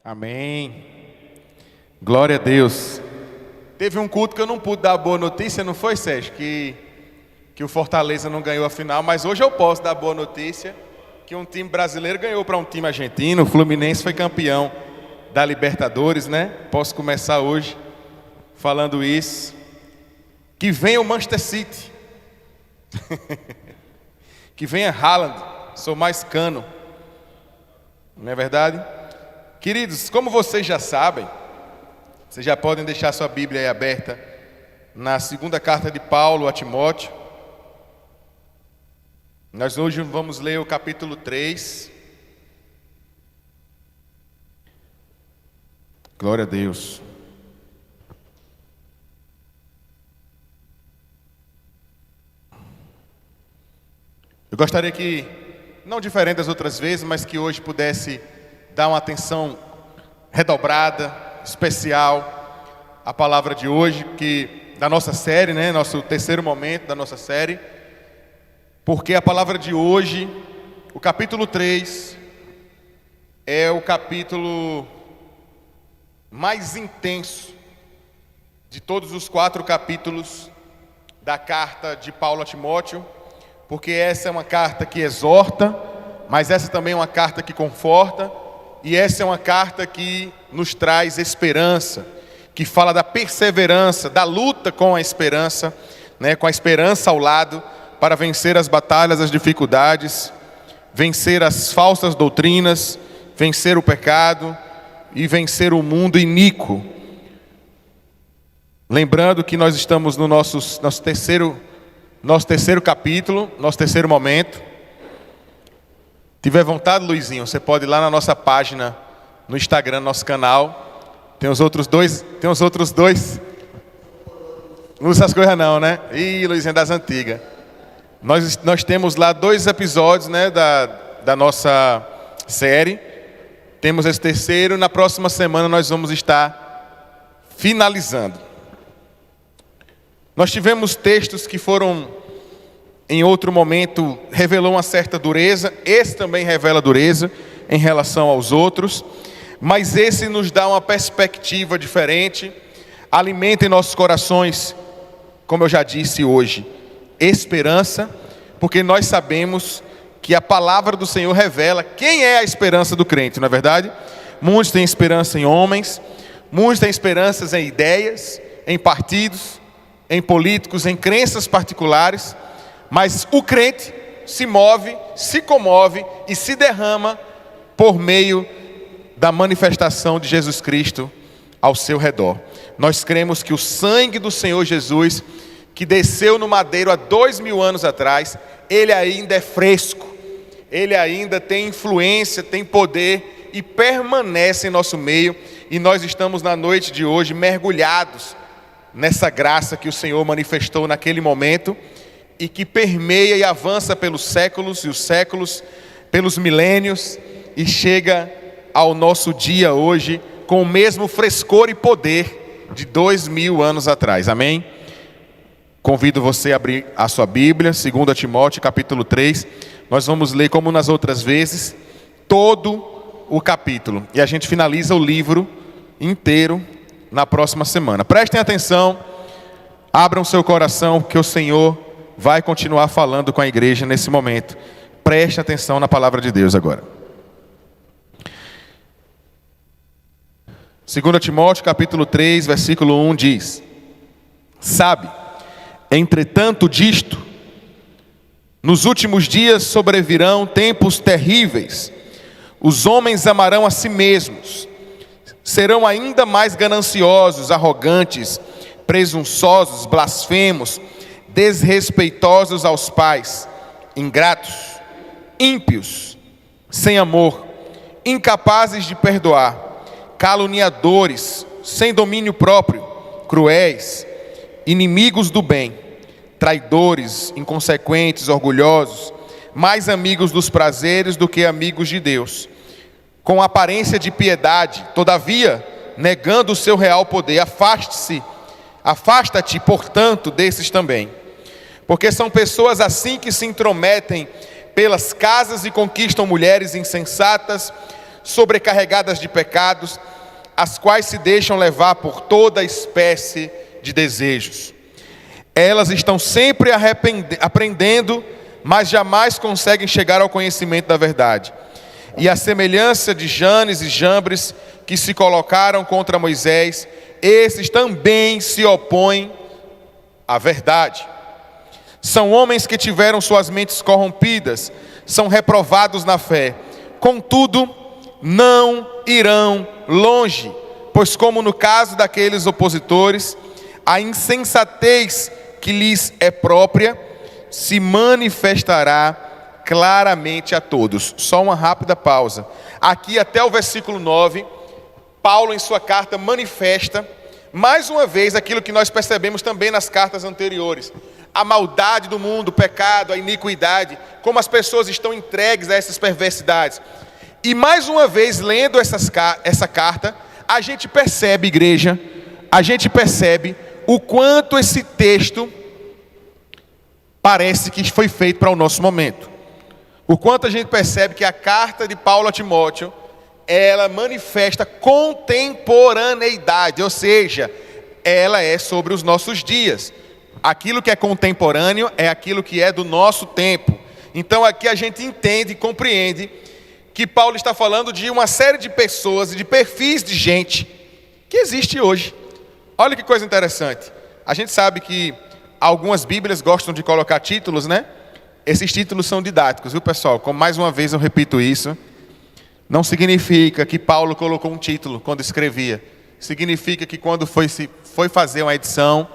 Amém. Glória a Deus. Teve um culto que eu não pude dar a boa notícia, não foi, Sérgio? Que o Fortaleza não ganhou a final, mas hoje eu posso dar a boa notícia que um time brasileiro ganhou para um time argentino. O Fluminense foi campeão da Libertadores, né? Posso começar hoje falando isso. Que venha o Manchester City. Que venha Haaland. Sou mais cano. Não é verdade? Queridos, como vocês já sabem, vocês já podem deixar sua Bíblia aí aberta na segunda carta de Paulo a Timóteo. Nós hoje vamos ler o capítulo 3. Glória a Deus. Eu gostaria que, não diferente das outras vezes, mas que hoje pudesse dar uma atenção redobrada, especial à palavra de hoje, da nossa série, né? Nosso terceiro momento da nossa série. Porque a palavra de hoje, o capítulo 3, é o capítulo mais intenso de todos os 4 capítulos da carta de Paulo a Timóteo, porque essa é uma carta que exorta, mas essa também é uma carta que conforta, e essa é uma carta que nos traz esperança, que fala da perseverança, da luta com a esperança, né, com a esperança ao lado, para vencer as batalhas, as dificuldades, vencer as falsas doutrinas, vencer o pecado e vencer o mundo iníquo. Lembrando que nós estamos no nosso terceiro capítulo, nosso terceiro momento. Tiver vontade, Luizinho, você pode ir lá na nossa página, no Instagram, nosso canal. Tem os outros dois. Não usa essas coisas não, né? Ih, Luizinho, das antigas. Nós temos lá 2 episódios, né, da nossa série. Temos esse terceiro. Na próxima semana nós vamos estar finalizando. Nós tivemos textos que foram, em outro momento, revelou uma certa dureza. Esse também revela dureza em relação aos outros. Mas esse nos dá uma perspectiva diferente. Alimenta em nossos corações, como eu já disse hoje, esperança, porque nós sabemos que a palavra do Senhor revela quem é a esperança do crente, não é verdade? Muitos têm esperança em homens, muitos têm esperanças em ideias, em partidos, em políticos, em crenças particulares, mas o crente se move, se comove e se derrama por meio da manifestação de Jesus Cristo ao seu redor. Nós cremos que o sangue do Senhor Jesus, que desceu no madeiro há 2000 anos atrás, ele ainda é fresco, ele ainda tem influência, tem poder e permanece em nosso meio. E nós estamos na noite de hoje mergulhados nessa graça que o Senhor manifestou naquele momento e que permeia e avança pelos séculos e os séculos, pelos milênios, e chega ao nosso dia hoje com o mesmo frescor e poder de 2000 anos atrás. Amém? Convido você a abrir a sua Bíblia, 2 Timóteo, capítulo 3. Nós vamos ler, como nas outras vezes, todo o capítulo. E a gente finaliza o livro inteiro na próxima semana. Prestem atenção, abram seu coração, que o Senhor vai continuar falando com a igreja nesse momento. Preste atenção na palavra de Deus agora. 2 Timóteo, capítulo 3, versículo 1 diz: Sabe, entretanto disto, nos últimos dias sobrevirão tempos terríveis. Os homens amarão a si mesmos, serão ainda mais gananciosos, arrogantes, presunçosos, blasfemos, desrespeitosos aos pais, ingratos, ímpios, sem amor, incapazes de perdoar, caluniadores, sem domínio próprio, cruéis, inimigos do bem, traidores, inconsequentes, orgulhosos, mais amigos dos prazeres do que amigos de Deus, com aparência de piedade, todavia, negando o seu real poder. Afasta-te, portanto, desses também, porque são pessoas assim que se intrometem pelas casas e conquistam mulheres insensatas, sobrecarregadas de pecados, as quais se deixam levar por toda espécie de desejos. Elas estão sempre aprendendo, mas jamais conseguem chegar ao conhecimento da verdade. E a semelhança de Janes e Jambres, que se colocaram contra Moisés, esses também se opõem à verdade. São homens que tiveram suas mentes corrompidas, são reprovados na fé. Contudo, não irão longe, pois como no caso daqueles opositores, a insensatez que lhes é própria se manifestará claramente a todos. Só uma rápida pausa. Aqui até o versículo 9, Paulo em sua carta manifesta mais uma vez aquilo que nós percebemos também nas cartas anteriores. A maldade do mundo, o pecado, a iniquidade, como as pessoas estão entregues a essas perversidades. E mais uma vez, lendo essa carta, a gente percebe, igreja, a gente percebe o quanto esse texto parece que foi feito para o nosso momento. O quanto a gente percebe que a carta de Paulo a Timóteo, ela manifesta contemporaneidade, ou seja, ela é sobre os nossos dias. Aquilo que é contemporâneo é aquilo que é do nosso tempo. Então aqui a gente entende e compreende que Paulo está falando de uma série de pessoas e de perfis de gente que existe hoje. Olha que coisa interessante. A gente sabe que algumas Bíblias gostam de colocar títulos, né? Esses títulos são didáticos, viu, pessoal? Como mais uma vez eu repito isso, não significa que Paulo colocou um título quando escrevia. Significa que quando foi fazer uma edição,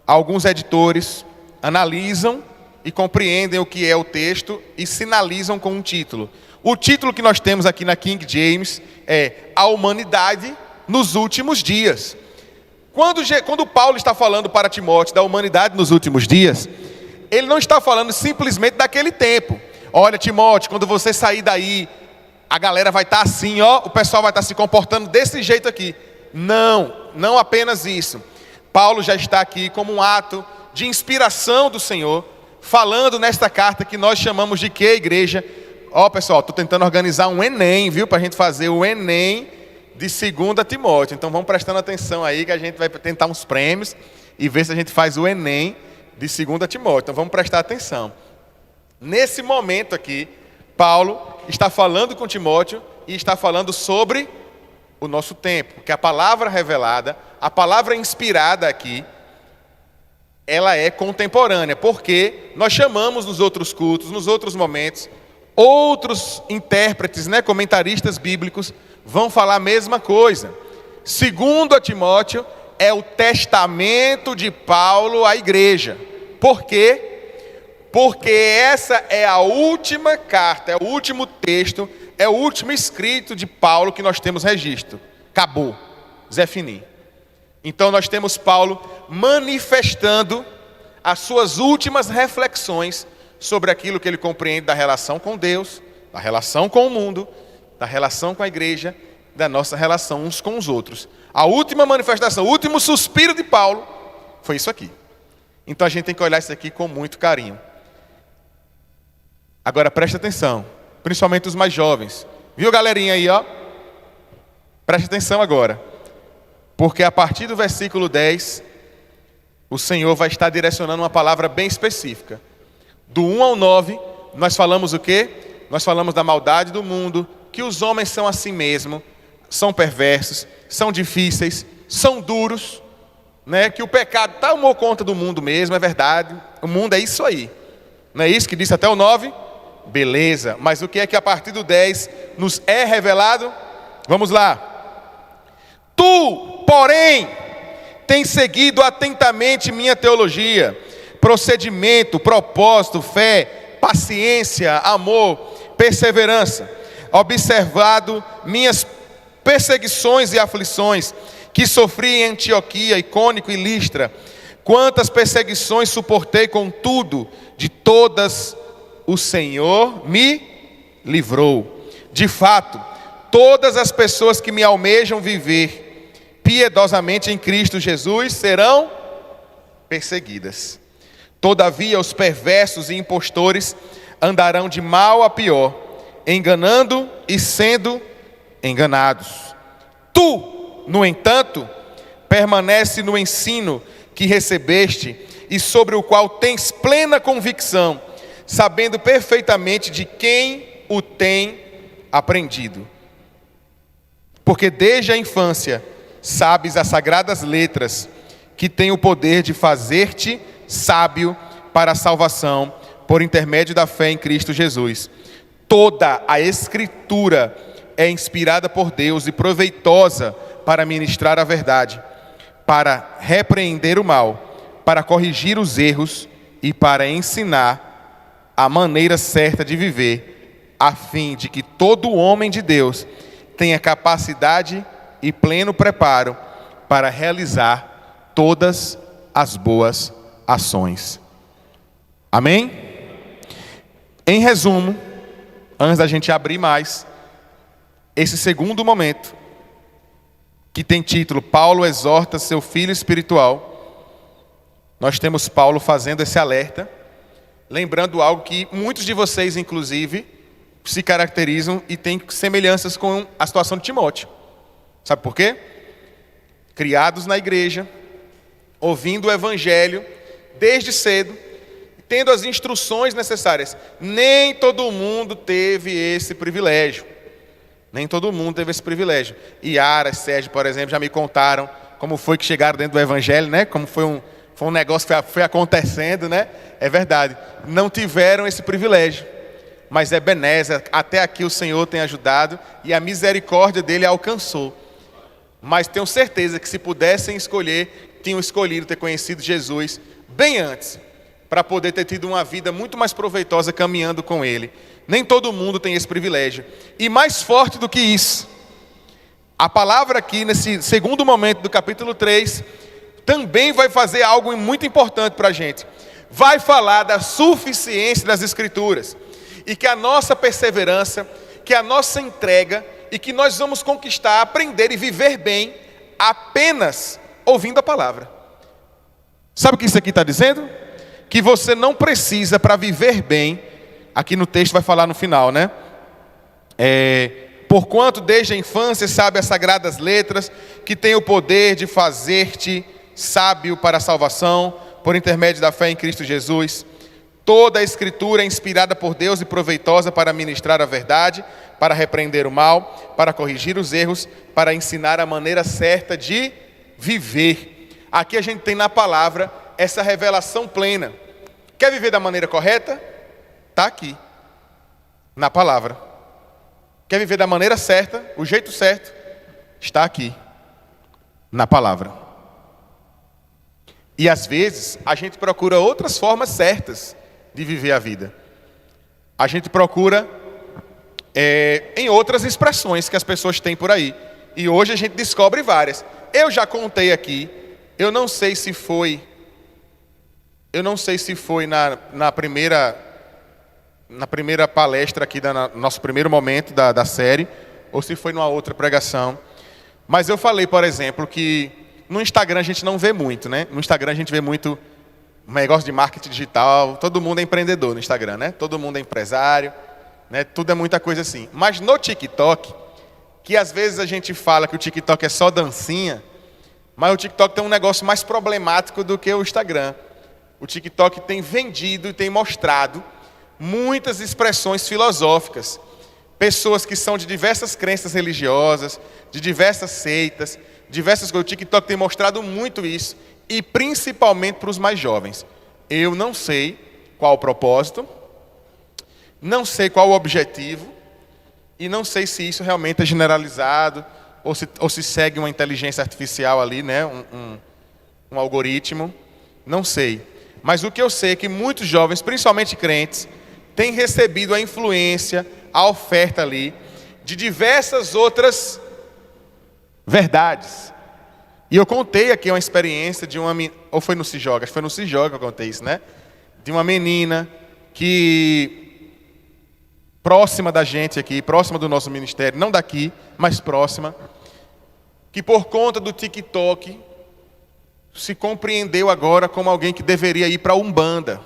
alguns editores analisam e compreendem o que é o texto e sinalizam com um título. O título que nós temos aqui na King James é A Humanidade nos Últimos Dias. Quando Paulo está falando para Timóteo da humanidade nos últimos dias, ele não está falando simplesmente daquele tempo. Olha, Timóteo, quando você sair daí, a galera vai estar assim, ó, o pessoal vai estar se comportando desse jeito aqui. Não apenas isso. Paulo já está aqui como um ato de inspiração do Senhor, falando nesta carta que nós chamamos de quê, igreja? Ó, pessoal, estou tentando organizar um Enem, viu? Para a gente fazer o Enem de 2 Timóteo. Então vamos prestando atenção aí que a gente vai tentar uns prêmios e ver se a gente faz o Enem de 2 Timóteo. Então vamos prestar atenção. Nesse momento aqui, Paulo está falando com Timóteo e está falando sobre o nosso tempo. Que a palavra revelada, a palavra inspirada aqui, ela é contemporânea. Porque nós chamamos nos outros cultos, nos outros momentos, outros intérpretes, né, comentaristas bíblicos, vão falar a mesma coisa. 2 Timóteo é o testamento de Paulo à igreja. Por quê? Porque essa é a última carta, é o último texto, é o último escrito de Paulo que nós temos registro. Acabou. Zé Fininho. Então nós temos Paulo manifestando as suas últimas reflexões sobre aquilo que ele compreende da relação com Deus, da relação com o mundo, da relação com a igreja, da nossa relação uns com os outros. A última manifestação, o último suspiro de Paulo foi isso aqui. Então a gente tem que olhar isso aqui com muito carinho. Agora preste atenção, principalmente os mais jovens. Viu, galerinha aí, ó? Preste atenção agora. Porque a partir do versículo 10, o Senhor vai estar direcionando uma palavra bem específica. Do 1 ao 9, nós falamos o quê? Nós falamos da maldade do mundo, que os homens são assim mesmo, são perversos, são difíceis, são duros, né? Que o pecado tomou conta do mundo mesmo, é verdade. O mundo é isso aí. Não é isso que disse até o 9? Beleza. Mas o que é que a partir do 10 nos é revelado? Vamos lá. Tu, porém, tens seguido atentamente minha teologia, procedimento, propósito, fé, paciência, amor, perseverança, observado minhas perseguições e aflições que sofri em Antioquia, Icônico e Listra. Quantas perseguições suportei, contudo, de todas o Senhor me livrou. De fato, todas as pessoas que me almejam viver piedosamente em Cristo Jesus serão perseguidas. Todavia, os perversos e impostores andarão de mal a pior, enganando e sendo enganados. Tu, no entanto, permanece no ensino que recebeste e sobre o qual tens plena convicção, sabendo perfeitamente de quem o tem aprendido. Porque desde a infância sabes as sagradas letras, que têm o poder de fazer-te sábio para a salvação, por intermédio da fé em Cristo Jesus. Toda a Escritura é inspirada por Deus e proveitosa para ministrar a verdade, para repreender o mal, para corrigir os erros e para ensinar a maneira certa de viver, a fim de que todo homem de Deus tenha capacidade e pleno preparo para realizar todas as boas ações. Amém? Em resumo, antes da gente abrir mais, esse segundo momento, que tem título Paulo exorta seu filho espiritual, nós temos Paulo fazendo esse alerta, lembrando algo que muitos de vocês, inclusive, se caracterizam e têm semelhanças com a situação de Timóteo. Sabe por quê? Criados na igreja, ouvindo o evangelho desde cedo, tendo as instruções necessárias. Nem todo mundo teve esse privilégio. Nem todo mundo teve esse privilégio. Yara, Sérgio, por exemplo, já me contaram como foi que chegaram dentro do evangelho, né? Como foi um negócio que foi acontecendo, né? É verdade. Não tiveram esse privilégio. Mas Ebenezer, até aqui o Senhor tem ajudado e a misericórdia dele alcançou. Mas tenho certeza que se pudessem escolher, tinham escolhido ter conhecido Jesus bem antes, para poder ter tido uma vida muito mais proveitosa caminhando com Ele. Nem todo mundo tem esse privilégio. E mais forte do que isso, a palavra aqui, nesse segundo momento do capítulo 3, também vai fazer algo muito importante para a gente. Vai falar da suficiência das Escrituras. E que a nossa perseverança, que a nossa entrega, e que nós vamos conquistar, aprender e viver bem, apenas ouvindo a palavra. Sabe o que isso aqui está dizendo? Que você não precisa, para viver bem, aqui no texto vai falar no final, né? Porquanto desde a infância sabe as sagradas letras, que tem o poder de fazer-te sábio para a salvação, por intermédio da fé em Cristo Jesus. Toda a Escritura é inspirada por Deus e proveitosa para ministrar a verdade, para repreender o mal, para corrigir os erros, para ensinar a maneira certa de viver. Aqui a gente tem na palavra essa revelação plena. Quer viver da maneira correta? Está aqui, na palavra. Quer viver da maneira certa, o jeito certo? Está aqui, na palavra. E às vezes a gente procura outras formas certas de viver a vida. A gente procura em outras expressões que as pessoas têm por aí. E hoje a gente descobre várias. Eu já contei aqui, eu não sei se foi na primeira palestra aqui, no nosso primeiro momento da série, ou se foi numa outra pregação. Mas eu falei, por exemplo, que no Instagram a gente não vê muito, né? No Instagram a gente vê muito um negócio de marketing digital, todo mundo é empreendedor no Instagram, né? Todo mundo é empresário, né? Tudo é muita coisa assim. Mas no TikTok, que às vezes a gente fala que o TikTok é só dancinha, mas o TikTok tem um negócio mais problemático do que o Instagram. O TikTok tem vendido e tem mostrado muitas expressões filosóficas. Pessoas que são de diversas crenças religiosas, de diversas seitas, diversas coisas. O TikTok tem mostrado muito isso, e principalmente para os mais jovens. Eu não sei qual o propósito, não sei qual o objetivo, e não sei se isso realmente é generalizado, ou se segue uma inteligência artificial ali, né? um algoritmo, não sei. Mas o que eu sei é que muitos jovens, principalmente crentes, têm recebido a influência, a oferta ali, de diversas outras verdades. E eu contei aqui uma experiência de uma menina, ou foi no Se Joga? Acho que foi no Se Joga que eu contei isso, né? De uma menina que, próxima da gente aqui, próxima do nosso ministério, não daqui, mas próxima, que por conta do TikTok, se compreendeu agora como alguém que deveria ir para a Umbanda.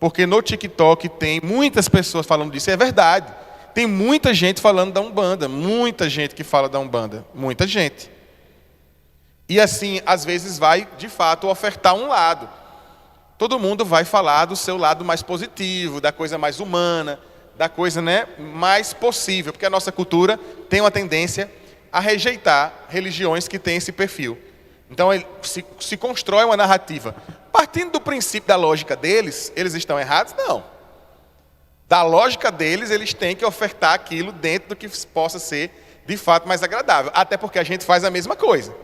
Porque no TikTok tem muitas pessoas falando disso, é verdade. Tem muita gente falando da Umbanda, muita gente que fala da Umbanda, muita gente. E assim, às vezes vai, de fato, ofertar um lado. Todo mundo vai falar do seu lado mais positivo, da coisa mais humana, da coisa, né, mais possível, porque a nossa cultura tem uma tendência a rejeitar religiões que têm esse perfil. Então se constrói uma narrativa. Partindo do princípio da lógica deles, eles estão errados? Não. Da lógica deles, eles têm que ofertar aquilo dentro do que possa ser, de fato, mais agradável. Até porque a gente faz a mesma coisa.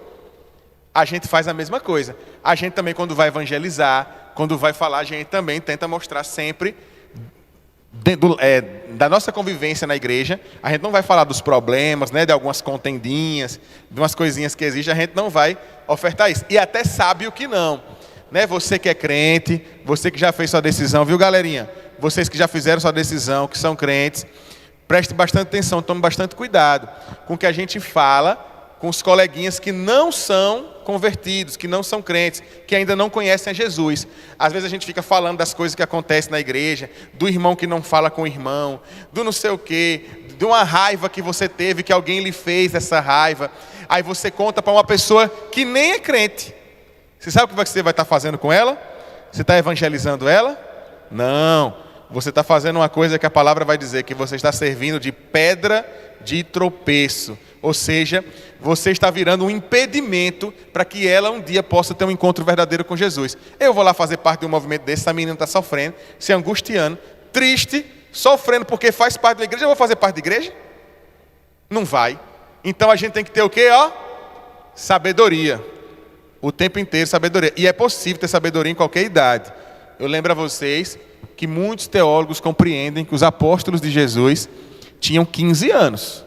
A gente faz a mesma coisa. A gente também, quando vai evangelizar, quando vai falar, a gente também tenta mostrar sempre, da nossa convivência na igreja, a gente não vai falar dos problemas, né, de algumas contendinhas, de umas coisinhas que existem, a gente não vai ofertar isso. E até sabe o que não. Né? Você que é crente, você que já fez sua decisão, viu, galerinha? Vocês que já fizeram sua decisão, que são crentes, preste bastante atenção, tome bastante cuidado com o que a gente fala com os coleguinhas que não são convertidos, que não são crentes, que ainda não conhecem a Jesus. Às vezes a gente fica falando das coisas que acontecem na igreja, do irmão que não fala com o irmão, do não sei o quê, de uma raiva que você teve, que alguém lhe fez essa raiva. Aí você conta para uma pessoa que nem é crente. Você sabe o que você vai estar fazendo com ela? Você está evangelizando ela? Não. Você está fazendo uma coisa que a palavra vai dizer, que você está servindo de pedra de tropeço. Ou seja, você está virando um impedimento para que ela um dia possa ter um encontro verdadeiro com Jesus. Eu vou lá fazer parte de um movimento desse, essa menina está sofrendo, se angustiando, triste, sofrendo porque faz parte da igreja. Eu vou fazer parte da igreja? Não vai. Então a gente tem que ter o quê? Sabedoria. O tempo inteiro sabedoria. E é possível ter sabedoria em qualquer idade. Eu lembro a vocês que muitos teólogos compreendem que os apóstolos de Jesus tinham 15 anos.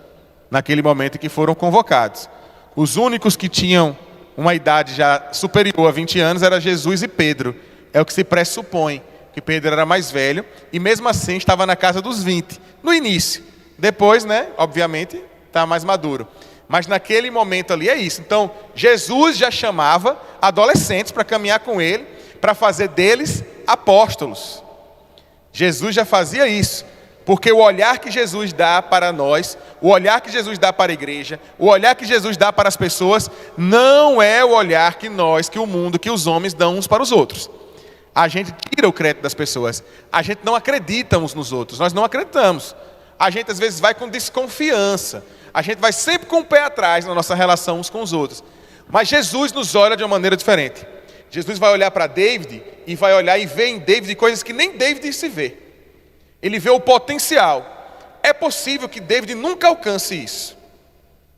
Naquele momento em que foram convocados. Os únicos que tinham uma idade já superior a 20 anos eram Jesus e Pedro. É o que se pressupõe, que Pedro era mais velho e mesmo assim estava na casa dos 20, no início. Depois, né, obviamente, está mais maduro. Mas naquele momento ali é isso. Então, Jesus já chamava adolescentes para caminhar com ele, para fazer deles apóstolos. Jesus já fazia isso. Porque o olhar que Jesus dá para nós, o olhar que Jesus dá para a igreja, o olhar que Jesus dá para as pessoas, não é o olhar que nós, que o mundo, que os homens dão uns para os outros. A gente tira o crédito das pessoas. A gente não acredita uns nos outros. Nós não acreditamos. A gente às vezes vai com desconfiança. A gente vai sempre com o pé atrás na nossa relação uns com os outros. Mas Jesus nos olha de uma maneira diferente. Jesus vai olhar para David e vai olhar e ver em David coisas que nem David se vê. Ele vê o potencial. É possível que David nunca alcance isso.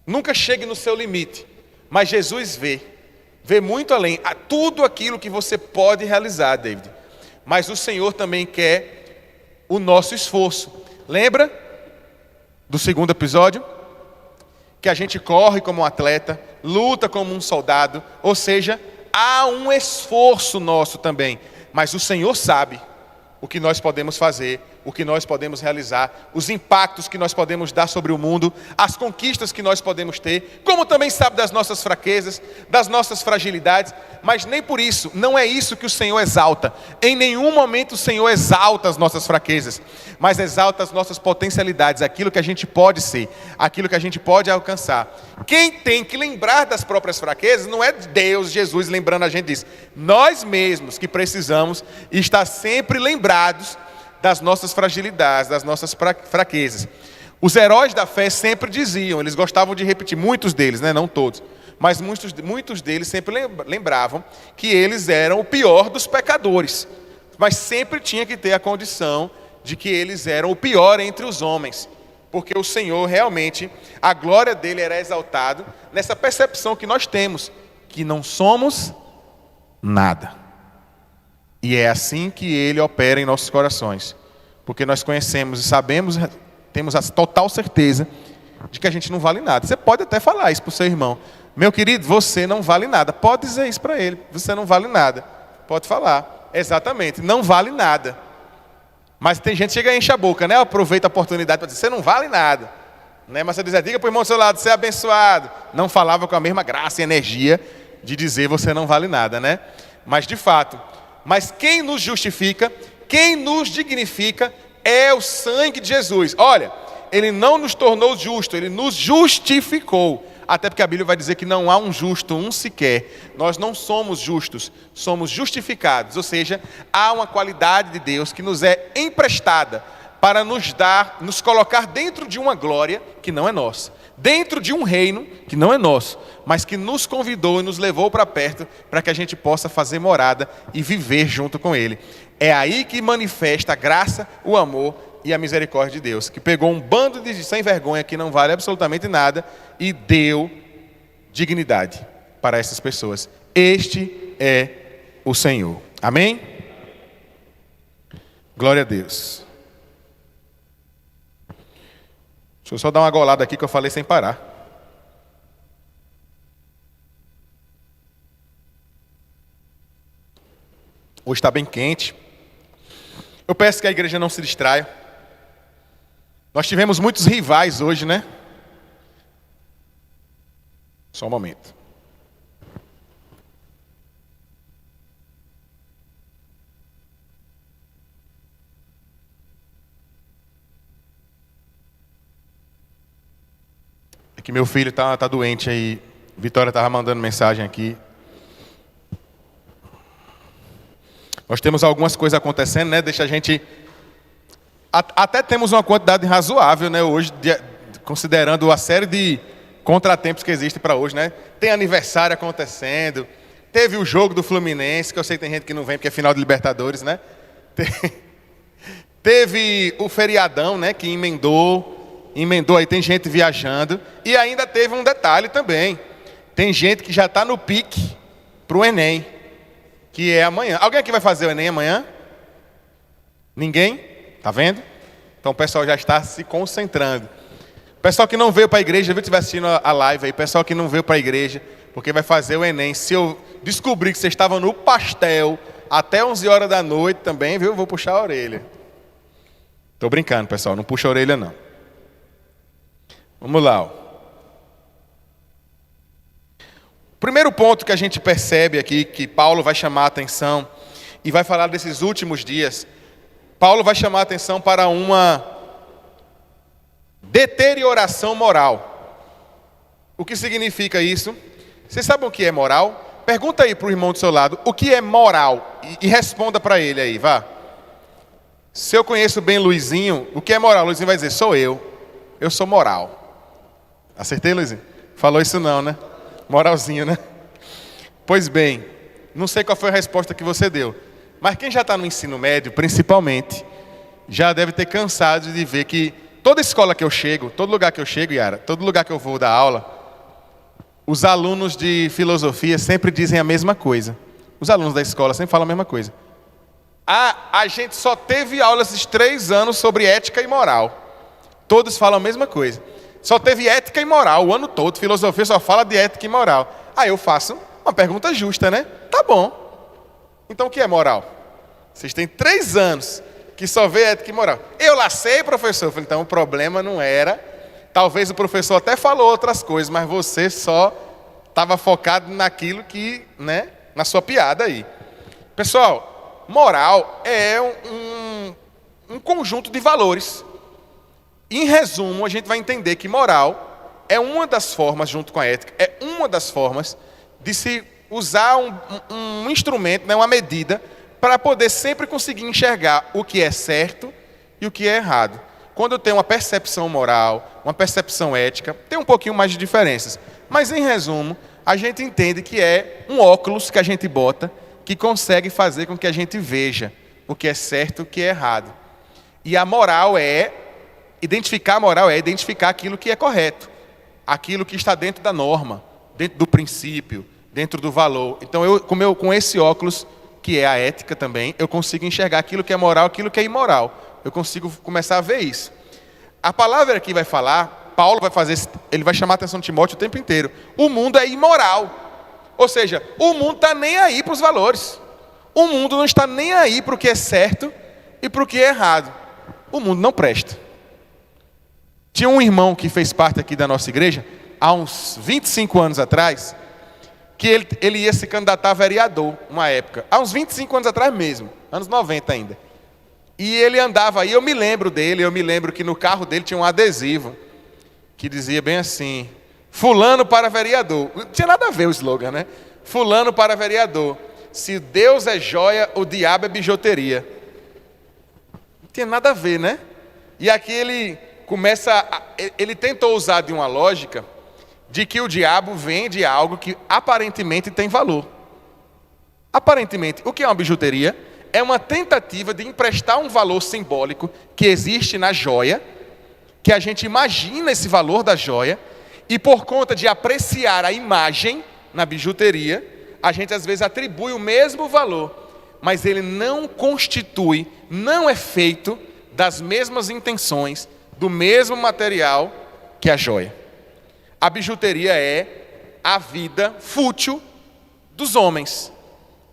Nunca chegue no seu limite. Mas Jesus vê muito além. A tudo aquilo que você pode realizar, David. Mas o Senhor também quer o nosso esforço. Lembra do segundo episódio? Que a gente corre como um atleta, luta como um soldado. Ou seja, há um esforço nosso também. Mas o Senhor sabe o que nós podemos fazer, o que nós podemos realizar, os impactos que nós podemos dar sobre o mundo, as conquistas que nós podemos ter, como também sabe das nossas fraquezas, das nossas fragilidades, mas nem por isso, não é isso que o Senhor exalta. Em nenhum momento o Senhor exalta as nossas fraquezas, mas exalta as nossas potencialidades, aquilo que a gente pode ser, aquilo que a gente pode alcançar. Quem tem que lembrar das próprias fraquezas não é Deus, Jesus lembrando a gente disso. Nós mesmos que precisamos estar sempre lembrados das nossas fragilidades, das nossas fraquezas. Os heróis da fé sempre diziam, eles gostavam de repetir, muitos deles, né? Não todos, mas muitos deles sempre lembravam que eles eram o pior dos pecadores, mas sempre tinha que ter a condição de que eles eram o pior entre os homens, porque o Senhor realmente, a glória dele era exaltado nessa percepção que nós temos, que não somos nada. E é assim que ele opera em nossos corações. Porque nós conhecemos e sabemos, temos a total certeza de que a gente não vale nada. Você pode até falar isso para o seu irmão. Meu querido, você não vale nada. Pode dizer isso para ele. Você não vale nada. Pode falar. Exatamente, não vale nada. Mas tem gente que chega e enche a boca, né? Aproveita a oportunidade para dizer, você não vale nada. Né? Mas você diz, diga para o irmão do seu lado, você é abençoado. Não falava com a mesma graça e energia de dizer, você não vale nada, né? Mas de fato... Mas quem nos justifica, quem nos dignifica é o sangue de Jesus. Olha, Ele não nos tornou justos, Ele nos justificou. Até porque a Bíblia vai dizer que não há um justo, um sequer. Nós não somos justos, somos justificados. Ou seja, há uma qualidade de Deus que nos é emprestada para nos dar, nos colocar dentro de uma glória que não é nossa. Dentro de um reino que não é nosso, mas que nos convidou e nos levou para perto para que a gente possa fazer morada e viver junto com Ele. É aí que manifesta a graça, o amor e a misericórdia de Deus, que pegou um bando de sem vergonha que não vale absolutamente nada e deu dignidade para essas pessoas. Este é o Senhor. Amém? Glória a Deus. Deixa eu só dar uma golada aqui que eu falei sem parar. Hoje está bem quente. Eu peço que a igreja não se distraia. Nós tivemos muitos rivais hoje, né? Só um momento. É que meu filho tá doente aí. Vitória estava mandando mensagem aqui. Nós temos algumas coisas acontecendo, né? Deixa a gente... Até temos uma quantidade razoável, né? Hoje, considerando a série de contratempos que existem para hoje, né? Tem aniversário acontecendo. Teve o jogo do Fluminense, que eu sei que tem gente que não vem porque é final de Libertadores, né? Teve o feriadão, né? Que emendou aí, tem gente viajando. E ainda teve um detalhe também. Tem gente que já está no pique para o Enem, que é amanhã. Alguém aqui vai fazer o Enem amanhã? Ninguém? Tá vendo? Então o pessoal já está se concentrando. O pessoal que não veio para a igreja, viu que estiver assistindo a live aí, o pessoal que não veio para a igreja, porque vai fazer o Enem. Se eu descobrir que vocês estavam no pastel até 11 horas da noite também, viu? Eu vou puxar a orelha. Tô brincando, pessoal, não puxa a orelha não. Vamos lá. Ó. Primeiro ponto que a gente percebe aqui, que Paulo vai chamar a atenção e vai falar desses últimos dias. Paulo vai chamar a atenção para uma deterioração moral. O que significa isso? Vocês sabem o que é moral? Pergunta aí para o irmão do seu lado, o que é moral? E responda para ele aí, vá. Se eu conheço bem Luizinho, o que é moral? Luizinho vai dizer, sou eu sou moral. Acertei, Luizinho? Falou isso não, né? Moralzinho, né? Pois bem, não sei qual foi a resposta que você deu. Mas quem já está no ensino médio, principalmente, já deve ter cansado de ver que toda escola que eu chego, todo lugar que eu chego, Yara, todo lugar que eu vou dar aula, os alunos de filosofia sempre dizem a mesma coisa. Os alunos da escola sempre falam a mesma coisa. A gente só teve aulas esses 3 anos sobre ética e moral. Todos falam a mesma coisa. Só teve ética e moral o ano todo. Filosofia só fala de ética e moral. Aí eu faço uma pergunta justa, né? Tá bom. Então o que é moral? Vocês têm 3 anos que só vê ética e moral. Eu lá sei, professor. Eu falei, então o problema não era. Talvez o professor até falou outras coisas, mas você só estava focado naquilo que, né? Na sua piada aí. Pessoal, moral é um conjunto de valores. Em resumo, a gente vai entender que moral é uma das formas, junto com a ética, é uma das formas de se usar um instrumento, né, uma medida, para poder sempre conseguir enxergar o que é certo e o que é errado. Quando eu tenho uma percepção moral, uma percepção ética, tem um pouquinho mais de diferenças. Mas, em resumo, a gente entende que é um óculos que a gente bota, que consegue fazer com que a gente veja o que é certo e o que é errado. E a moral é identificar aquilo que é correto, aquilo que está dentro da norma, dentro do princípio, dentro do valor. Então, com esse óculos, que é a ética também, eu consigo enxergar aquilo que é moral, aquilo que é imoral. Eu consigo começar a ver isso. A palavra que vai falar, Paulo vai fazer, ele vai chamar a atenção de Timóteo o tempo inteiro. O mundo é imoral. Ou seja, o mundo está nem aí para os valores. O mundo não está nem aí para o que é certo e para o que é errado. O mundo não presta. Tinha um irmão que fez parte aqui da nossa igreja, há uns 25 anos atrás, que ele ia se candidatar a vereador, uma época. Há uns 25 anos atrás mesmo, anos 90 ainda. E ele andava aí, eu me lembro dele, eu me lembro que no carro dele tinha um adesivo que dizia bem assim: fulano para vereador. Não tinha nada a ver o slogan, né? Fulano para vereador. Se Deus é joia, o diabo é bijuteria. Não tinha nada a ver, né? E aqui ele ele tentou usar de uma lógica de que o diabo vende algo que aparentemente tem valor. Aparentemente, o que é uma bijuteria? É uma tentativa de emprestar um valor simbólico que existe na joia, que a gente imagina esse valor da joia, e por conta de apreciar a imagem na bijuteria, a gente às vezes atribui o mesmo valor, mas ele não constitui, não é feito das mesmas intenções, do mesmo material que a joia. A bijuteria é a vida fútil dos homens,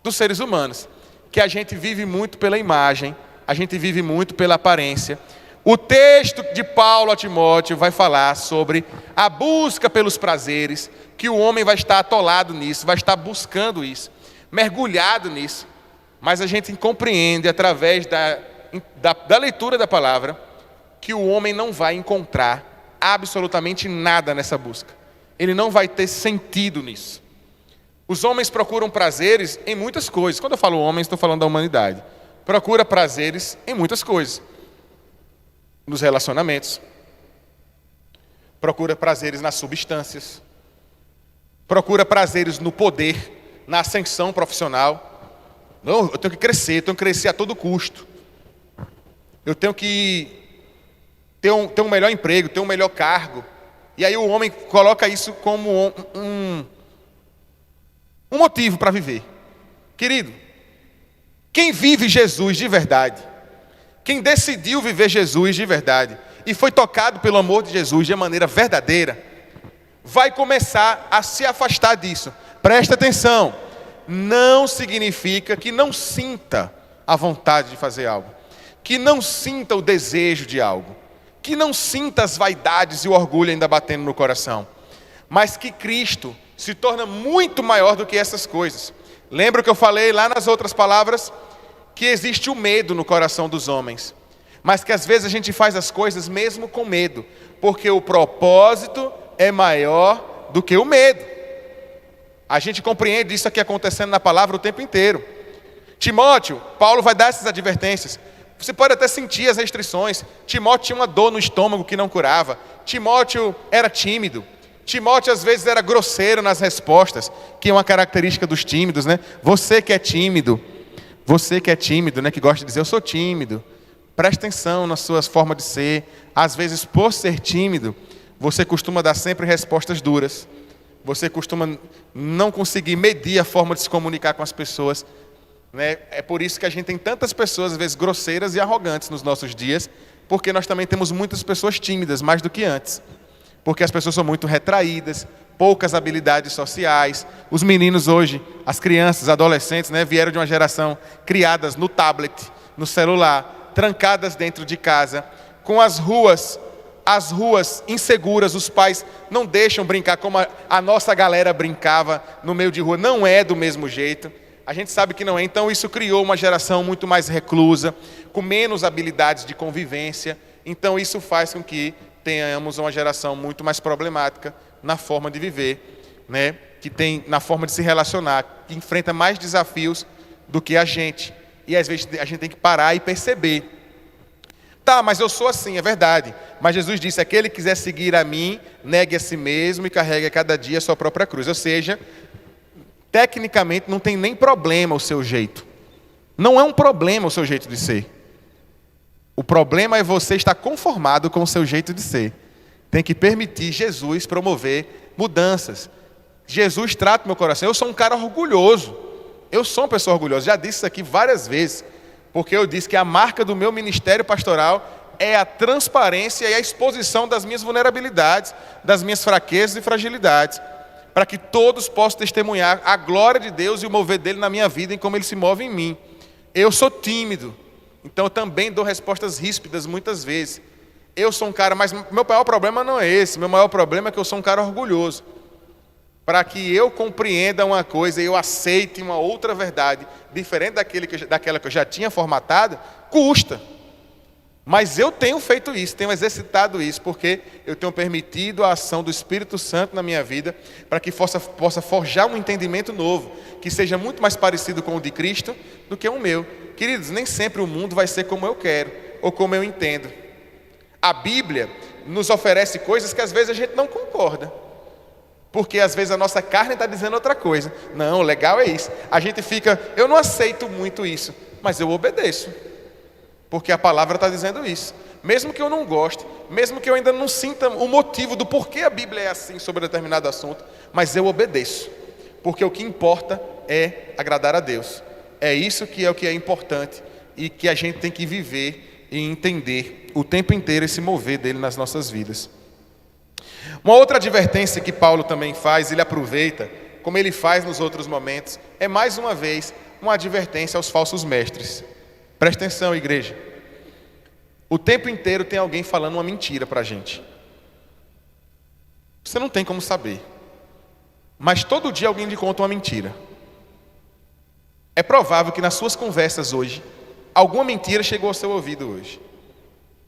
dos seres humanos, que a gente vive muito pela imagem, a gente vive muito pela aparência. O texto de Paulo a Timóteo vai falar sobre a busca pelos prazeres, que o homem vai estar atolado nisso, vai estar buscando isso, mergulhado nisso. Mas a gente compreende através da leitura da palavra que o homem não vai encontrar absolutamente nada nessa busca. Ele não vai ter sentido nisso. Os homens procuram prazeres em muitas coisas. Quando eu falo homens, estou falando da humanidade. Procura prazeres em muitas coisas. Nos relacionamentos. Procura prazeres nas substâncias. Procura prazeres no poder, na ascensão profissional. Não, eu tenho que crescer a todo custo. Eu tenho que ter um melhor emprego, ter um melhor cargo. E aí o homem coloca isso como um motivo para viver. Querido, quem vive Jesus de verdade, quem decidiu viver Jesus de verdade e foi tocado pelo amor de Jesus de maneira verdadeira, vai começar a se afastar disso. Presta atenção, não significa que não sinta a vontade de fazer algo, que não sinta o desejo de algo, que não sinta as vaidades e o orgulho ainda batendo no coração, mas que Cristo se torna muito maior do que essas coisas. Lembra que eu falei lá nas outras palavras? Que existe o medo no coração dos homens, mas que às vezes a gente faz as coisas mesmo com medo, porque o propósito é maior do que o medo. A gente compreende isso aqui acontecendo na palavra o tempo inteiro. Timóteo, Paulo vai dar essas advertências. Você pode até sentir as restrições. Timóteo tinha uma dor no estômago que não curava. Timóteo era tímido. Timóteo às vezes era grosseiro nas respostas, que é uma característica dos tímidos, né? Você que é tímido, né? Que gosta de dizer, eu sou tímido. Presta atenção nas suas formas de ser. Às vezes, por ser tímido, você costuma dar sempre respostas duras. Você costuma não conseguir medir a forma de se comunicar com as pessoas. Né? É por isso que a gente tem tantas pessoas, às vezes, grosseiras e arrogantes nos nossos dias, porque nós também temos muitas pessoas tímidas, mais do que antes. Porque as pessoas são muito retraídas, poucas habilidades sociais. Os meninos hoje, as crianças, adolescentes, né, vieram de uma geração criadas no tablet, no celular, trancadas dentro de casa, com as ruas inseguras, os pais não deixam brincar como a nossa galera brincava no meio de rua, não é do mesmo jeito. A gente sabe que não é, então isso criou uma geração muito mais reclusa, com menos habilidades de convivência, então isso faz com que tenhamos uma geração muito mais problemática na forma de viver, né? Que tem na forma de se relacionar, que enfrenta mais desafios do que a gente, e às vezes a gente tem que parar e perceber. Tá, mas eu sou assim, é verdade, mas Jesus disse, aquele que quiser seguir a mim, negue a si mesmo e carregue a cada dia a sua própria cruz, ou seja, tecnicamente não tem nem problema o seu jeito. Não é um problema o seu jeito de ser. O problema é você estar conformado com o seu jeito de ser. Tem que permitir Jesus promover mudanças. Jesus trata meu coração. Eu sou um cara orgulhoso. Eu sou uma pessoa orgulhosa. Já disse isso aqui várias vezes. Porque eu disse que a marca do meu ministério pastoral é a transparência e a exposição das minhas vulnerabilidades, das minhas fraquezas e fragilidades, para que todos possam testemunhar a glória de Deus e o mover dele na minha vida e como ele se move em mim. Eu sou tímido, então eu também dou respostas ríspidas muitas vezes. Eu sou um cara, mas meu maior problema não é esse, meu maior problema é que eu sou um cara orgulhoso. Para que eu compreenda uma coisa e eu aceite uma outra verdade, diferente daquela que eu já tinha formatado, custa. Mas eu tenho feito isso, tenho exercitado isso, porque eu tenho permitido a ação do Espírito Santo na minha vida, para que possa forjar um entendimento novo, que seja muito mais parecido com o de Cristo do que o meu. Queridos, nem sempre o mundo vai ser como eu quero, ou como eu entendo. A Bíblia nos oferece coisas que às vezes a gente não concorda, porque às vezes a nossa carne está dizendo outra coisa. Não, o legal é isso. A gente fica, eu não aceito muito isso, mas eu obedeço, porque a palavra está dizendo isso. Mesmo que eu não goste, mesmo que eu ainda não sinta o motivo do porquê a Bíblia é assim sobre determinado assunto, mas eu obedeço, porque o que importa é agradar a Deus. É isso que é importante e que a gente tem que viver e entender o tempo inteiro, esse mover dele nas nossas vidas. Uma outra advertência que Paulo também faz, ele aproveita, como ele faz nos outros momentos, é mais uma vez uma advertência aos falsos mestres. Presta atenção, igreja. O tempo inteiro tem alguém falando uma mentira para a gente. Você não tem como saber, mas todo dia alguém lhe conta uma mentira. É provável que nas suas conversas hoje, alguma mentira chegou ao seu ouvido hoje.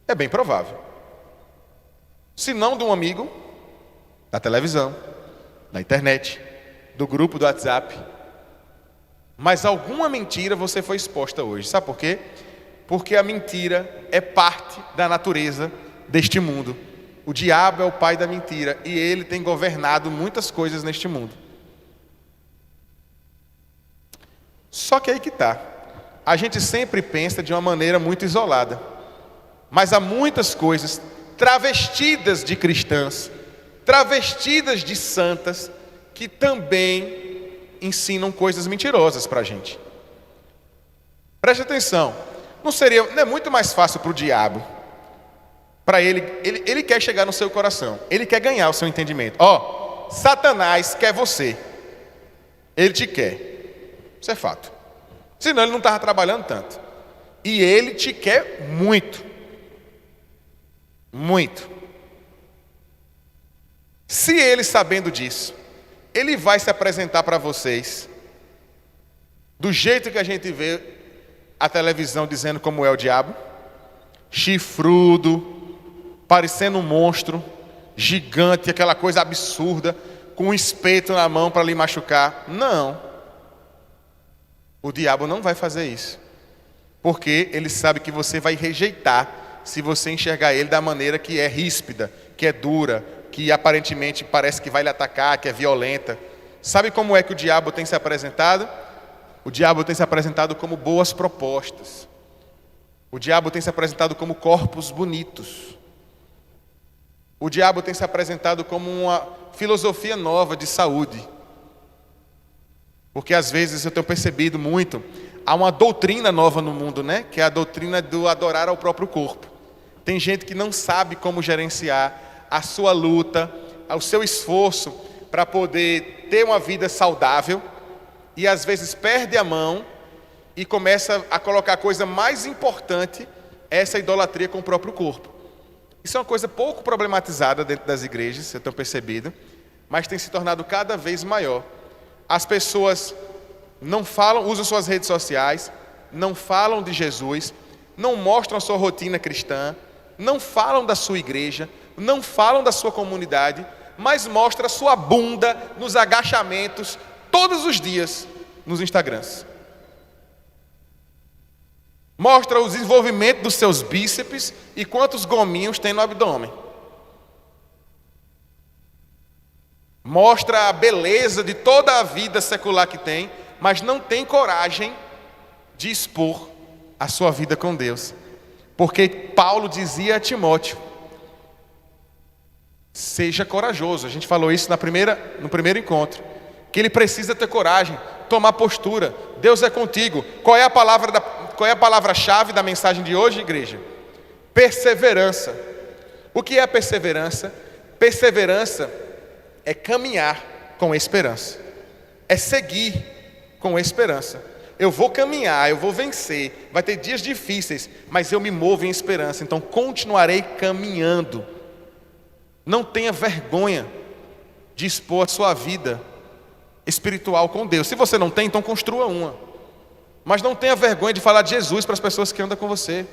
É bem provável. Se não de um amigo, da televisão, da internet, do grupo do WhatsApp, mas alguma mentira você foi exposta hoje. Sabe por quê? Porque a mentira é parte da natureza deste mundo. O diabo é o pai da mentira e ele tem governado muitas coisas neste mundo. Só que aí que está. A gente sempre pensa de uma maneira muito isolada, mas há muitas coisas travestidas de cristãs, travestidas de santas, que também ensinam coisas mentirosas para a gente. Preste atenção. Não é muito mais fácil para o diabo, para ele quer chegar no seu coração, ele quer ganhar o seu entendimento. Satanás quer você, ele te quer, isso é fato, senão ele não estava trabalhando tanto, e ele te quer muito, muito. Se ele, sabendo disso, ele vai se apresentar para vocês do jeito que a gente vê a televisão dizendo como é o diabo, chifrudo, parecendo um monstro, gigante, aquela coisa absurda, com um espeto na mão para lhe machucar. Não. O diabo não vai fazer isso, porque ele sabe que você vai rejeitar se você enxergar ele da maneira que é ríspida, que é dura, que aparentemente parece que vai lhe atacar, que é violenta. Sabe como é que o diabo tem se apresentado? O diabo tem se apresentado como boas propostas. O diabo tem se apresentado como corpos bonitos. O diabo tem se apresentado como uma filosofia nova de saúde. Porque às vezes eu tenho percebido muito, há uma doutrina nova no mundo, né? Que é a doutrina do adorar ao próprio corpo. Tem gente que não sabe como gerenciar a sua luta, o seu esforço para poder ter uma vida saudável, e às vezes perde a mão e começa a colocar a coisa mais importante, essa idolatria com o próprio corpo. Isso é uma coisa pouco problematizada dentro das igrejas, eu tenho percebido, mas tem se tornado cada vez maior. As pessoas não falam, usam suas redes sociais, não falam de Jesus, não mostram a sua rotina cristã, não falam da sua igreja, não falam da sua comunidade, mas mostram a sua bunda nos agachamentos todos os dias nos Instagrams. Mostra o desenvolvimento dos seus bíceps e quantos gominhos tem no abdômen. Mostra a beleza de toda a vida secular que tem, mas não tem coragem de expor a sua vida com Deus. Porque Paulo dizia a Timóteo: seja corajoso. A gente falou isso no primeiro encontro, que ele precisa ter coragem, tomar postura. Deus é contigo. Qual é a palavra-chave da mensagem de hoje, igreja? Perseverança. O que é perseverança? Perseverança é caminhar com esperança, é seguir com esperança. Eu vou caminhar, eu vou vencer, vai ter dias difíceis, mas eu me movo em esperança, então continuarei caminhando. Não tenha vergonha de expor a sua vida espiritual com Deus. Se você não tem, então construa uma. Mas não tenha vergonha de falar de Jesus para as pessoas que andam com você.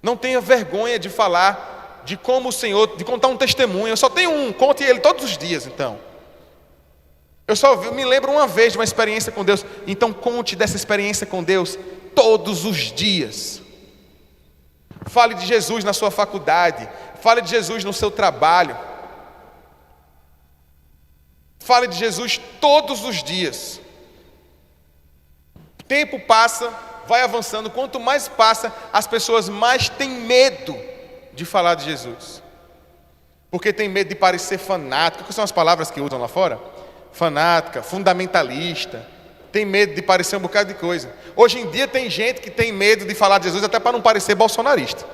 Não tenha vergonha de falar de como o Senhor, de contar um testemunho. Eu só tenho um, conte ele todos os dias, então. Eu só me lembro uma vez de uma experiência com Deus. Então conte dessa experiência com Deus todos os dias. Fale de Jesus na sua faculdade. Fale de Jesus no seu trabalho. Fale de Jesus todos os dias. O tempo passa, vai avançando. Quanto mais passa, as pessoas mais têm medo de falar de Jesus. Porque tem medo de parecer fanático. Quais são as palavras que usam lá fora? Fanática, fundamentalista. Tem medo de parecer um bocado de coisa. Hoje em dia tem gente que tem medo de falar de Jesus até para não parecer bolsonarista.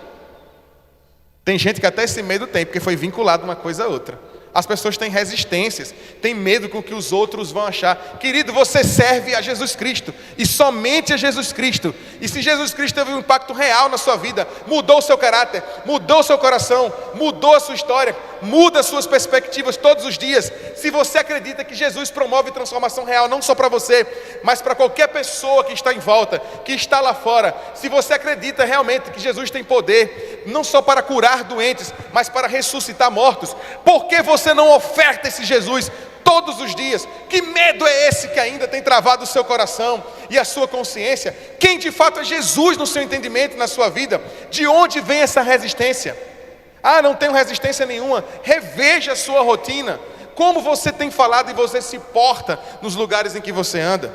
Tem gente que até esse medo tem, porque foi vinculado uma coisa a outra. As pessoas têm resistências, têm medo com o que os outros vão achar. Querido, você serve a Jesus Cristo, e somente a Jesus Cristo. E se Jesus Cristo teve um impacto real na sua vida, mudou o seu caráter, mudou o seu coração, mudou a sua história, muda as suas perspectivas todos os dias. Se você acredita que Jesus promove transformação real, não só para você, mas para qualquer pessoa que está em volta, que está lá fora. Se você acredita realmente que Jesus tem poder, não só para curar doentes, mas para ressuscitar mortos, por que você não oferta esse Jesus todos os dias? Que medo é esse que ainda tem travado o seu coração e a sua consciência? Quem de fato é Jesus no seu entendimento, na sua vida? De onde vem essa resistência? Ah, não tenho resistência nenhuma. Reveja a sua rotina. Como você tem falado e você se porta nos lugares em que você anda.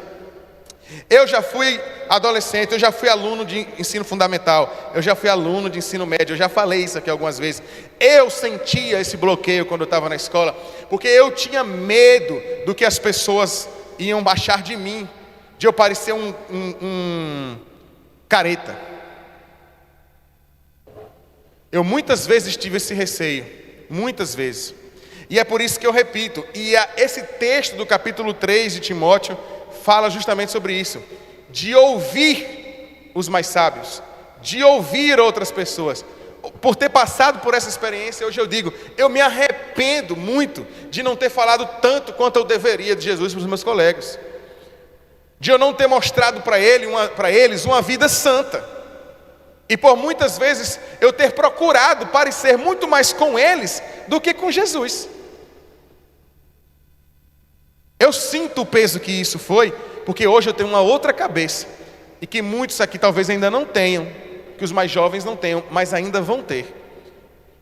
Eu já fui adolescente, eu já fui aluno de ensino fundamental, eu já fui aluno de ensino médio, eu já falei isso aqui algumas vezes. Eu sentia esse bloqueio quando eu estava na escola, porque eu tinha medo do que as pessoas iam achar de mim, de eu parecer um careta. Eu muitas vezes tive esse receio, muitas vezes. E é por isso que eu repito, esse texto do capítulo 3 de Timóteo fala justamente sobre isso, de ouvir os mais sábios, de ouvir outras pessoas. Por ter passado por essa experiência, hoje eu digo, eu me arrependo muito de não ter falado tanto quanto eu deveria de Jesus para os meus colegas, de eu não ter mostrado para eles uma vida santa, e por muitas vezes eu ter procurado parecer muito mais com eles do que com Jesus. Eu sinto o peso que isso foi, porque hoje eu tenho uma outra cabeça, e que muitos aqui talvez ainda não tenham, que os mais jovens não tenham, mas ainda vão ter.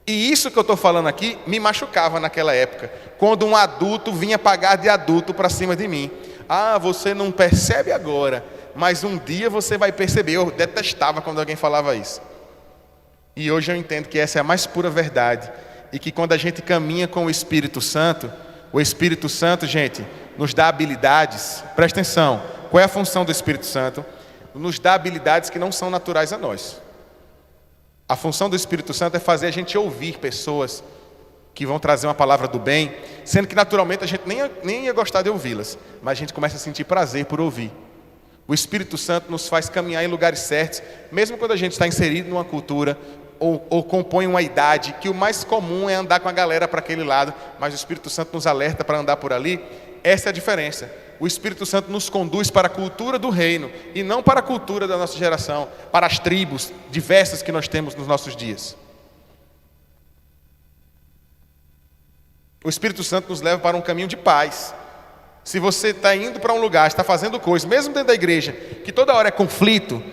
E isso que eu estou falando aqui me machucava naquela época, quando um adulto vinha pagar de adulto para cima de mim. Ah, você não percebe agora, mas um dia você vai perceber. Eu detestava quando alguém falava isso. E hoje eu entendo que essa é a mais pura verdade, e que quando a gente caminha com o Espírito Santo, gente, nos dá habilidades. Presta atenção, qual é a função do Espírito Santo? Nos dá habilidades que não são naturais a nós. A função do Espírito Santo é fazer a gente ouvir pessoas que vão trazer uma palavra do bem, sendo que naturalmente a gente nem ia gostar de ouvi-las, mas a gente começa a sentir prazer por ouvir. O Espírito Santo nos faz caminhar em lugares certos, mesmo quando a gente está inserido numa cultura ou compõe uma idade, que o mais comum é andar com a galera para aquele lado, mas o Espírito Santo nos alerta para andar por ali. Essa é a diferença. O Espírito Santo nos conduz para a cultura do reino e não para a cultura da nossa geração, para as tribos diversas que nós temos nos nossos dias. O Espírito Santo nos leva para um caminho de paz. Se você está indo para um lugar, está fazendo coisas, mesmo dentro da igreja, que toda hora é conflito,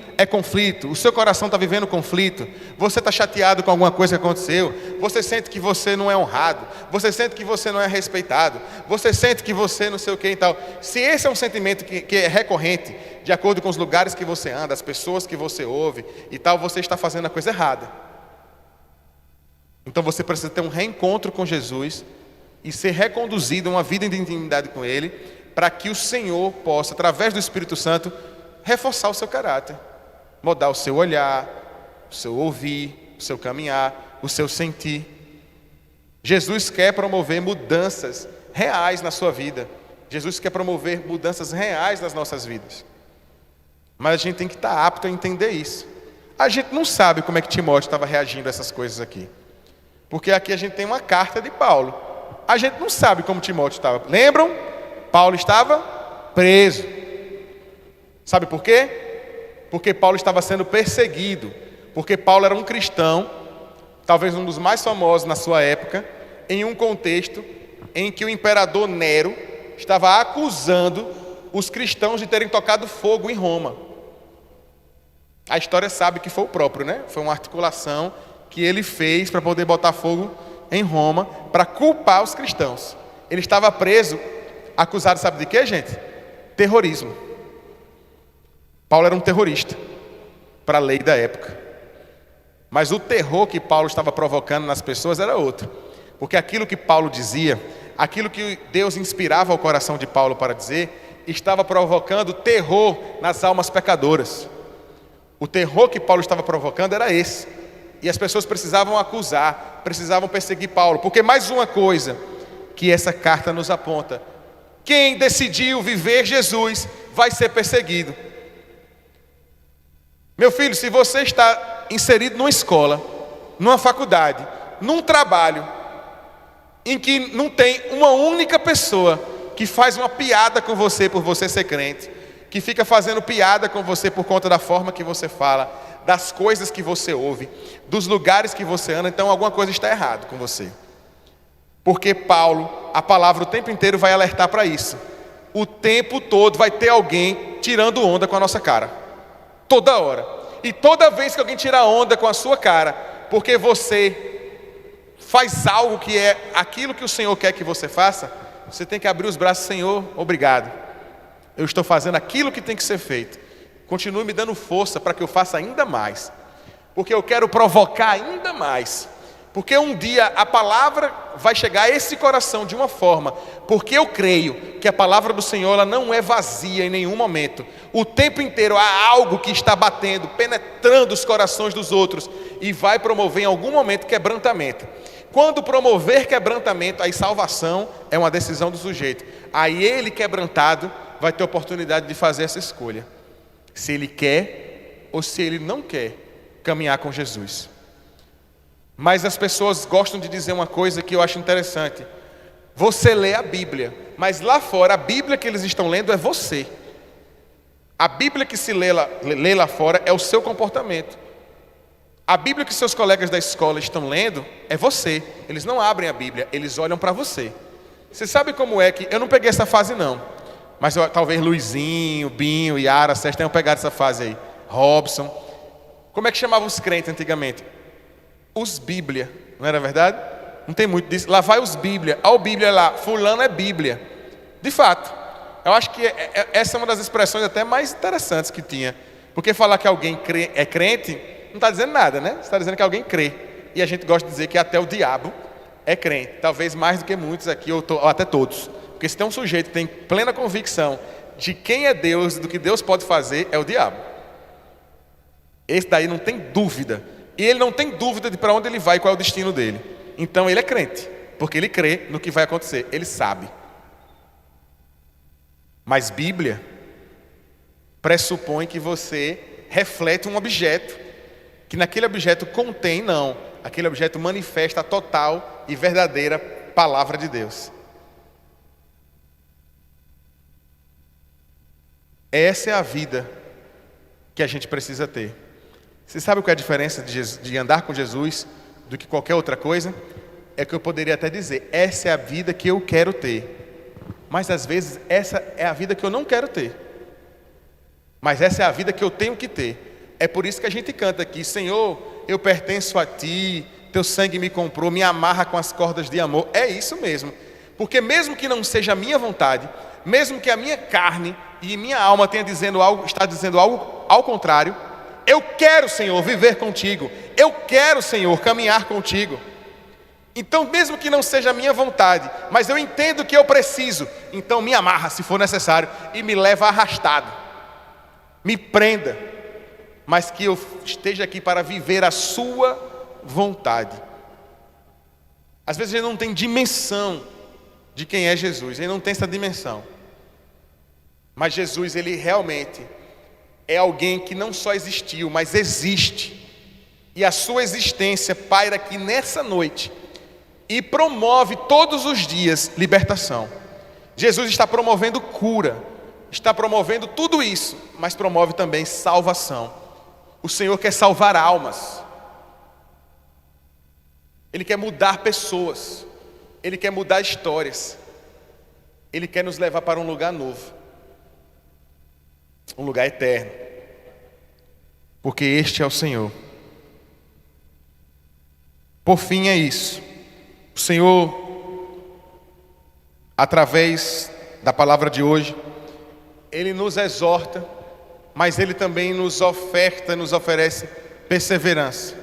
o seu coração está vivendo conflito, você está chateado com alguma coisa que aconteceu, você sente que você não é honrado, você sente que você não é respeitado, você sente que você não sei o que e tal. Se esse é um sentimento que é recorrente, de acordo com os lugares que você anda, as pessoas que você ouve e tal, você está fazendo a coisa errada. Então você precisa ter um reencontro com Jesus e ser reconduzido a uma vida de intimidade com Ele, para que o Senhor possa, através do Espírito Santo, reforçar o seu caráter, mudar o seu olhar, o seu ouvir, o seu caminhar, o seu sentir. Jesus quer promover mudanças reais na sua vida. Jesus quer promover mudanças reais nas nossas vidas. Mas a gente tem que estar apto a entender isso. A gente não sabe como é que Timóteo estava reagindo a essas coisas aqui, porque aqui a gente tem uma carta de Paulo. A gente não sabe como Timóteo estava. Lembram? Paulo estava preso. Sabe por quê? Porque Paulo estava sendo perseguido Porque Paulo era um cristão, talvez um dos mais famosos na sua época, em um contexto em que o imperador Nero estava acusando os cristãos de terem tocado fogo em Roma. A história sabe que foi o próprio, né? Foi uma articulação que ele fez para poder botar fogo em Roma, para culpar os cristãos. Ele estava preso, acusado, sabe de quê, gente? Terrorismo. Paulo era um terrorista, para a lei da época. Mas o terror que Paulo estava provocando nas pessoas era outro. Porque aquilo que Paulo dizia, aquilo que Deus inspirava ao coração de Paulo para dizer, estava provocando terror nas almas pecadoras. O terror que Paulo estava provocando era esse. E as pessoas precisavam acusar, precisavam perseguir Paulo. Porque mais uma coisa que essa carta nos aponta: quem decidiu viver Jesus vai ser perseguido. Meu filho, se você está inserido numa escola, numa faculdade, num trabalho, em que não tem uma única pessoa que faz uma piada com você por você ser crente, que fica fazendo piada com você por conta da forma que você fala, das coisas que você ouve, dos lugares que você anda, então alguma coisa está errada com você. Porque Paulo, a palavra o tempo inteiro vai alertar para isso. O tempo todo vai ter alguém tirando onda com a nossa cara. Toda hora. E toda vez que alguém tira onda com a sua cara, porque você faz algo que é aquilo que o Senhor quer que você faça, você tem que abrir os braços: Senhor, obrigado. Eu estou fazendo aquilo que tem que ser feito. Continue me dando força para que eu faça ainda mais. Porque eu quero provocar ainda mais. Porque um dia a palavra vai chegar a esse coração de uma forma. Porque eu creio que a palavra do Senhor ela não é vazia em nenhum momento. O tempo inteiro há algo que está batendo, penetrando os corações dos outros. E vai promover em algum momento quebrantamento. Quando promover quebrantamento, aí salvação é uma decisão do sujeito. Aí ele quebrantado vai ter oportunidade de fazer essa escolha. Se ele quer ou se ele não quer caminhar com Jesus. Mas as pessoas gostam de dizer uma coisa que eu acho interessante. Você lê a Bíblia, mas lá fora a Bíblia que eles estão lendo é você. A Bíblia que se lê lá fora é o seu comportamento. A Bíblia que seus colegas da escola estão lendo é você. Eles não abrem a Bíblia, eles olham para você. Você sabe como é que... Eu não peguei essa fase não. Mas talvez Luizinho, Binho, Yara, Sérgio tenham pegado essa fase aí. Robson. Como é que chamavam os crentes antigamente? Os Bíblia. Não era verdade? Não tem muito disso. Lá vai os Bíblia. Olha o Bíblia lá. Fulano é Bíblia. De fato. Eu acho que essa é uma das expressões até mais interessantes que tinha. Porque falar que alguém é crente, não está dizendo nada, né? Você está dizendo que alguém crê. E a gente gosta de dizer que até o diabo é crente. Talvez mais do que muitos aqui, ou até todos. Porque se tem um sujeito que tem plena convicção de quem é Deus e do que Deus pode fazer, é o diabo. Esse daí não tem dúvida. E ele não tem dúvida de para onde ele vai e qual é o destino dele. Então ele é crente, porque ele crê no que vai acontecer. Ele sabe. Mas Bíblia pressupõe que você reflete um objeto, que naquele objeto contém, não. Aquele objeto manifesta a total e verdadeira palavra de Deus. Essa é a vida que a gente precisa ter. Você sabe qual é a diferença de andar com Jesus do que qualquer outra coisa? É que eu poderia até dizer, essa é a vida que eu quero ter. Mas às vezes essa é a vida que eu não quero ter. Mas essa é a vida que eu tenho que ter. É por isso que a gente canta aqui: Senhor, eu pertenço a Ti, Teu sangue me comprou, me amarra com as cordas de amor. É isso mesmo. Porque mesmo que não seja a minha vontade, mesmo que a minha carne e minha alma está dizendo algo ao contrário, eu quero, Senhor, viver contigo. Eu quero, Senhor, caminhar contigo. Então, mesmo que não seja a minha vontade, mas eu entendo que eu preciso, então me amarra se for necessário e me leva arrastado. Me prenda, mas que eu esteja aqui para viver a sua vontade. Às vezes a gente não tem dimensão de quem é Jesus, ele não tem essa dimensão. Mas Jesus, ele realmente é alguém que não só existiu, mas existe. E a sua existência paira aqui nessa noite e promove todos os dias libertação. Jesus está promovendo cura, está promovendo tudo isso, mas promove também salvação. O Senhor quer salvar almas. Ele quer mudar pessoas. Ele quer mudar histórias. Ele quer nos levar para um lugar novo. Um lugar eterno. Porque este é o Senhor. Por fim é isso. O Senhor, através da palavra de hoje, Ele nos exorta, mas Ele também nos oferta, nos oferece perseverança.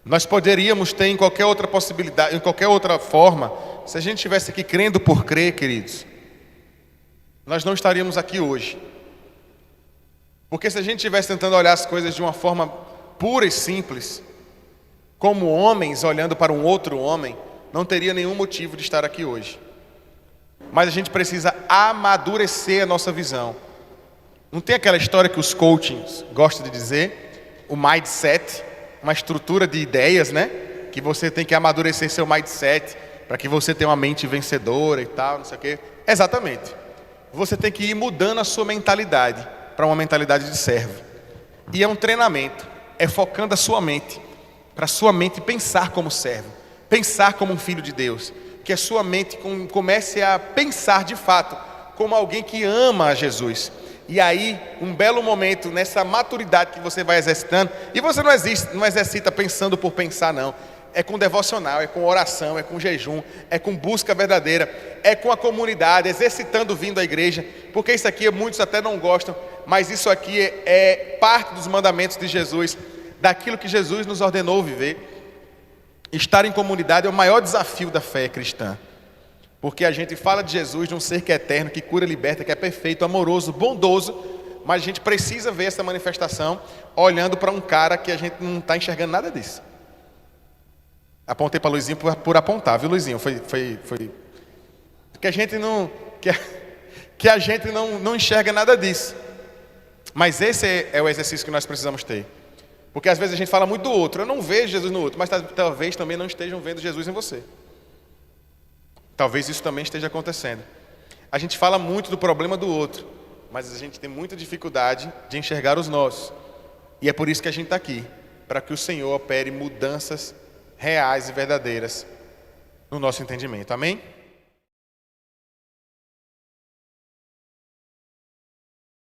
Nós poderíamos ter em qualquer outra possibilidade, em qualquer outra forma, se a gente estivesse aqui crendo por crer, queridos, nós não estaríamos aqui hoje. Porque se a gente estivesse tentando olhar as coisas de uma forma pura e simples, como homens olhando para um outro homem, não teria nenhum motivo de estar aqui hoje. Mas a gente precisa amadurecer a nossa visão. Não tem aquela história que os coachings gostam de dizer, o mindset, uma estrutura de ideias, né? Que você tem que amadurecer seu mindset para que você tenha uma mente vencedora e tal, não sei o quê. Exatamente. Você tem que ir mudando a sua mentalidade para uma mentalidade de servo. E é um treinamento, é focando a sua mente, para a sua mente pensar como servo, pensar como um filho de Deus, que a sua mente comece a pensar de fato como alguém que ama a Jesus. E aí, um belo momento nessa maturidade que você vai exercitando, e você não exercita pensando por pensar, não. É com devocional, é com oração, é com jejum, é com busca verdadeira, é com a comunidade, exercitando vindo à igreja, porque isso aqui muitos até não gostam, mas isso aqui é parte dos mandamentos de Jesus, daquilo que Jesus nos ordenou viver. Estar em comunidade é o maior desafio da fé cristã. Porque a gente fala de Jesus, de um ser que é eterno, que cura, liberta, que é perfeito, amoroso, bondoso, mas a gente precisa ver essa manifestação olhando para um cara que a gente não está enxergando nada disso. Apontei para Luizinho por apontar, viu, Luizinho? Foi. Que a gente não enxerga nada disso. Mas esse é o exercício que nós precisamos ter. Porque às vezes a gente fala muito do outro. Eu não vejo Jesus no outro, mas talvez também não estejam vendo Jesus em você. Talvez isso também esteja acontecendo. A gente fala muito do problema do outro, mas a gente tem muita dificuldade de enxergar os nossos. E é por isso que a gente está aqui, para que o Senhor opere mudanças reais e verdadeiras no nosso entendimento. Amém?